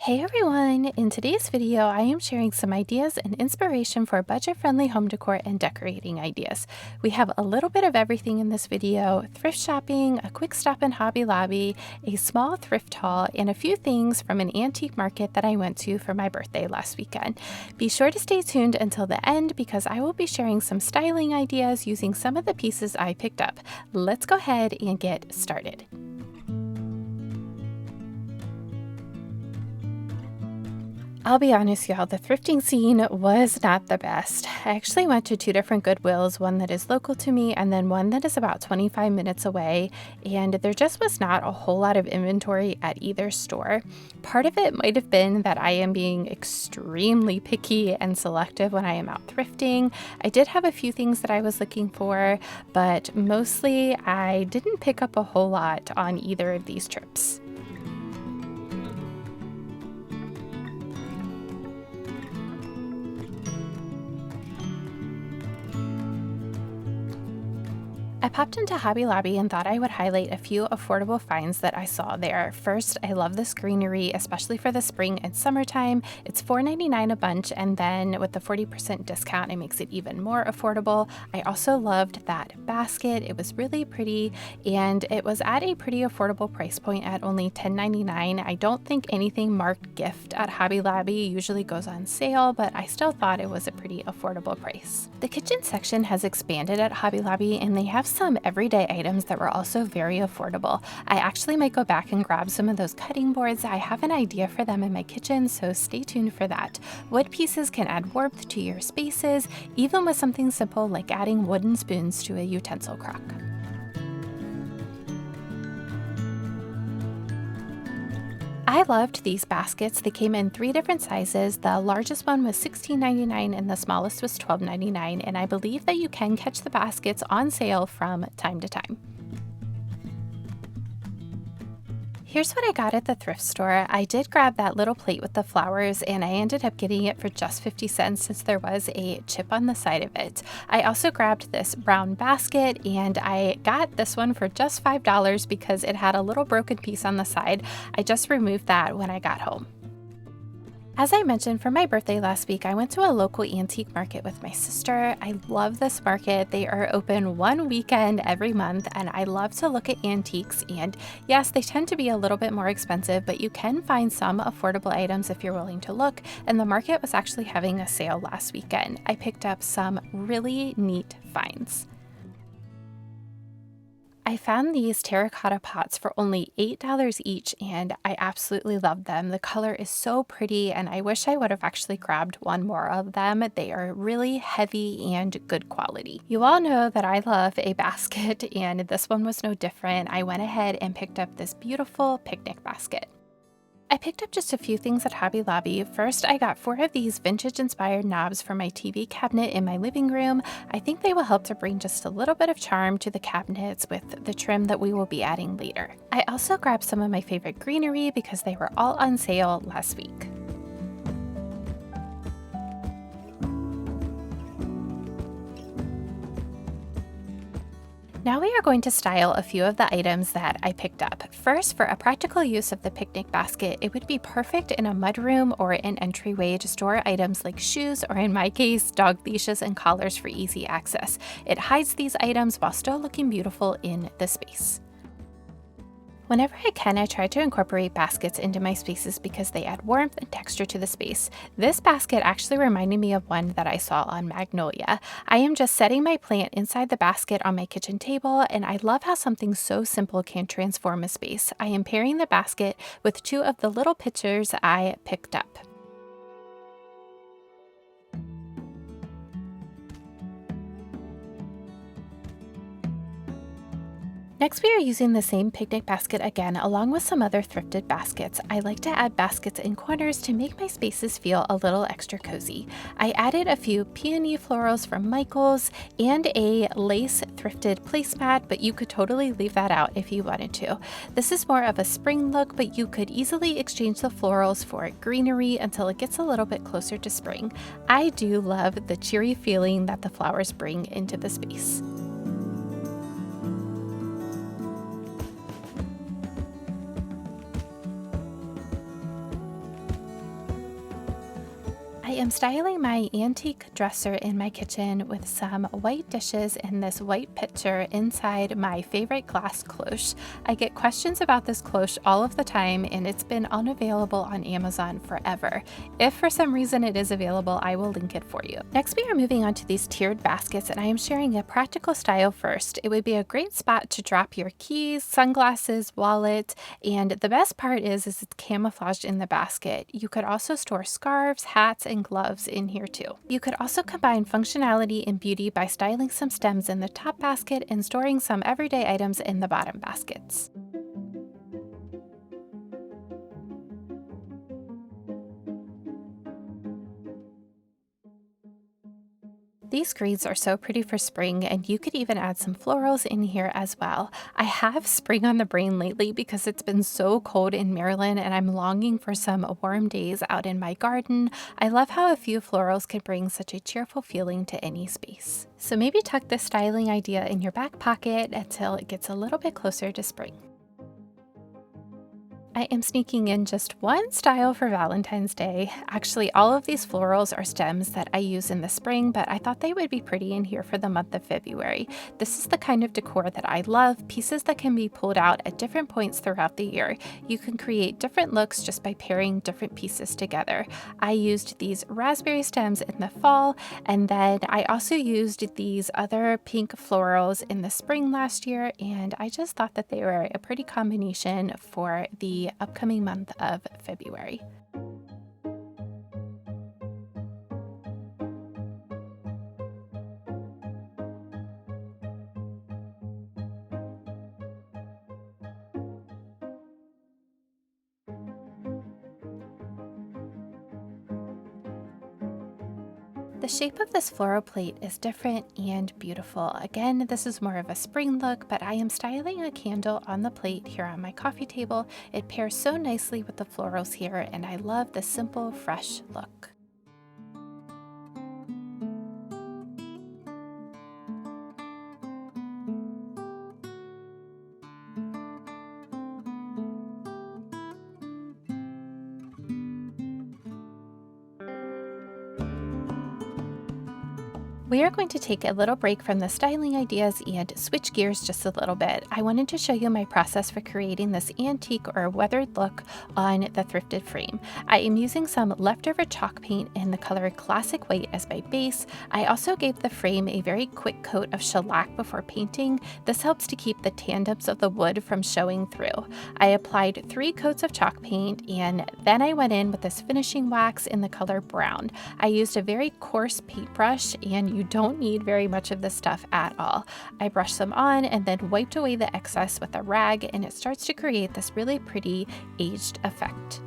Hey everyone! In today's video, I am sharing some ideas and inspiration for budget-friendly home decor and decorating ideas. We have a little bit of everything in this video: thrift shopping, a quick stop in Hobby Lobby, a small thrift haul, and a few things from an antique market that I went to for my birthday last weekend. Be sure to stay tuned until the end because I will be sharing some styling ideas using some of the pieces I picked up. Let's go ahead and get started. I'll be honest, y'all, the thrifting scene was not the best. I actually went to two different Goodwills, one that is local to me and then one that is about 25 minutes away, and there just was not a whole lot of inventory at either store. Part of it might have been that I am being extremely picky and selective when I am out thrifting. I did have a few things that I was looking for, but mostly I didn't pick up a whole lot on either of these trips. I popped into Hobby Lobby and thought I would highlight a few affordable finds that I saw there. First, I love this greenery, especially for the spring and summertime. It's $4.99 a bunch, and then with the 40% discount, it makes it even more affordable. I also loved that basket. It was really pretty, and it was at a pretty affordable price point at only $10.99. I don't think anything marked gift at Hobby Lobby usually goes on sale, but I still thought it was a pretty affordable price. The kitchen section has expanded at Hobby Lobby, and they have some everyday items that were also very affordable. I actually might go back and grab some of those cutting boards. I have an idea for them in my kitchen, so stay tuned for that. Wood pieces can add warmth to your spaces, even with something simple like adding wooden spoons to a utensil crock. I loved these baskets. They came in 3 different sizes. The largest one was $16.99 and the smallest was $12.99, and I believe that you can catch the baskets on sale from time to time. Here's what I got at the thrift store. I did grab that little plate with the flowers, and I ended up getting it for just 50 cents since there was a chip on the side of it. I also grabbed this brown basket, and I got this one for just $5 because it had a little broken piece on the side. I just removed that when I got home. As I mentioned, for my birthday last week, I went to a local antique market with my sister. I love this market. They are open one weekend every month, and I love to look at antiques. And yes, they tend to be a little bit more expensive, but you can find some affordable items if you're willing to look. And the market was actually having a sale last weekend. I picked up some really neat finds. I found these terracotta pots for only $8 each, and I absolutely love them. The color is so pretty, and I wish I would have actually grabbed one more of them. They are really heavy and good quality. You all know that I love a basket, and this one was no different. I went ahead and picked up this beautiful picnic basket. I picked up just a few things at Hobby Lobby. First, I got 4 of these vintage-inspired knobs for my TV cabinet in my living room. I think they will help to bring just a little bit of charm to the cabinets with the trim that we will be adding later. I also grabbed some of my favorite greenery because they were all on sale last week. Now we are going to style a few of the items that I picked up. First, for a practical use of the picnic basket, it would be perfect in a mudroom or an entryway to store items like shoes, or in my case, dog leashes and collars for easy access. It hides these items while still looking beautiful in the space. Whenever I can, I try to incorporate baskets into my spaces because they add warmth and texture to the space. This basket actually reminded me of one that I saw on Magnolia. I am just setting my plant inside the basket on my kitchen table, and I love how something so simple can transform a space. I am pairing the basket with 2 of the little pitchers I picked up. Next, we are using the same picnic basket again, along with some other thrifted baskets. I like to add baskets in corners to make my spaces feel a little extra cozy. I added a few peony florals from Michael's and a lace thrifted placemat, but you could totally leave that out if you wanted to. This is more of a spring look, but you could easily exchange the florals for greenery until it gets a little bit closer to spring. I do love the cheery feeling that the flowers bring into the space. I am styling my antique dresser in my kitchen with some white dishes and this white pitcher inside my favorite glass cloche. I get questions about this cloche all of the time, and it's been unavailable on Amazon forever. If for some reason it is available, I will link it for you. Next, we are moving on to these tiered baskets, and I am sharing a practical style first. It would be a great spot to drop your keys, sunglasses, wallet, and the best part is it's camouflaged in the basket. You could also store scarves, hats, and gloves in here too. You could also combine functionality and beauty by styling some stems in the top basket and storing some everyday items in the bottom baskets. These greens are so pretty for spring, and you could even add some florals in here as well. I have spring on the brain lately because it's been so cold in Maryland and I'm longing for some warm days out in my garden. I love how a few florals can bring such a cheerful feeling to any space. So maybe tuck this styling idea in your back pocket until it gets a little bit closer to spring. I am sneaking in just one style for Valentine's Day. Actually, all of these florals are stems that I use in the spring, but I thought they would be pretty in here for the month of February. This is the kind of decor that I love, pieces that can be pulled out at different points throughout the year. You can create different looks just by pairing different pieces together. I used these raspberry stems in the fall, and then I also used these other pink florals in the spring last year, and I just thought that they were a pretty combination for the upcoming month of February. The shape of this floral plate is different and beautiful. Again, this is more of a spring look, but I am styling a candle on the plate here on my coffee table. It pairs so nicely with the florals here, and I love the simple, fresh look. We are going to take a little break from the styling ideas and switch gears just a little bit. I wanted to show you my process for creating this antique or weathered look on the thrifted frame. I am using some leftover chalk paint in the color Classic White as my base. I also gave the frame a very quick coat of shellac before painting. This helps to keep the tandems of the wood from showing through. I applied 3 coats of chalk paint, and then I went in with this finishing wax in the color brown. I used a very coarse paintbrush, and you don't need very much of this stuff at all. I brushed them on and then wiped away the excess with a rag, and it starts to create this really pretty aged effect.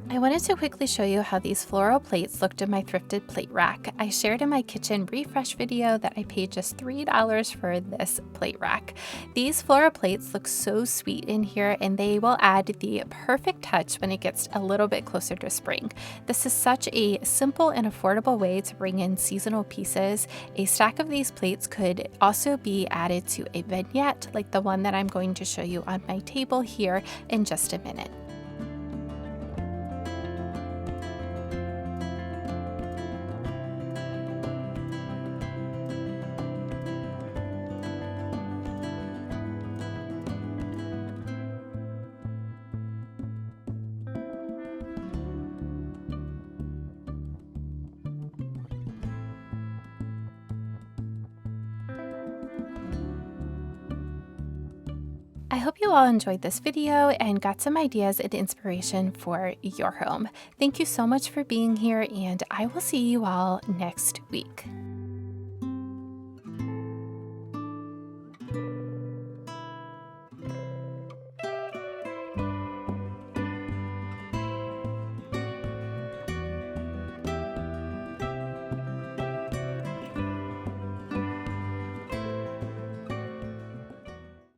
I wanted to quickly show you how these floral plates looked in my thrifted plate rack. I shared in my kitchen refresh video that I paid just $3 for this plate rack. These floral plates look so sweet in here, and they will add the perfect touch when it gets a little bit closer to spring. This is such a simple and affordable way to bring in seasonal pieces. A stack of these plates could also be added to a vignette like the one that I'm going to show you on my table here in just a minute. I hope you all enjoyed this video and got some ideas and inspiration for your home. Thank you so much for being here, and I will see you all next week.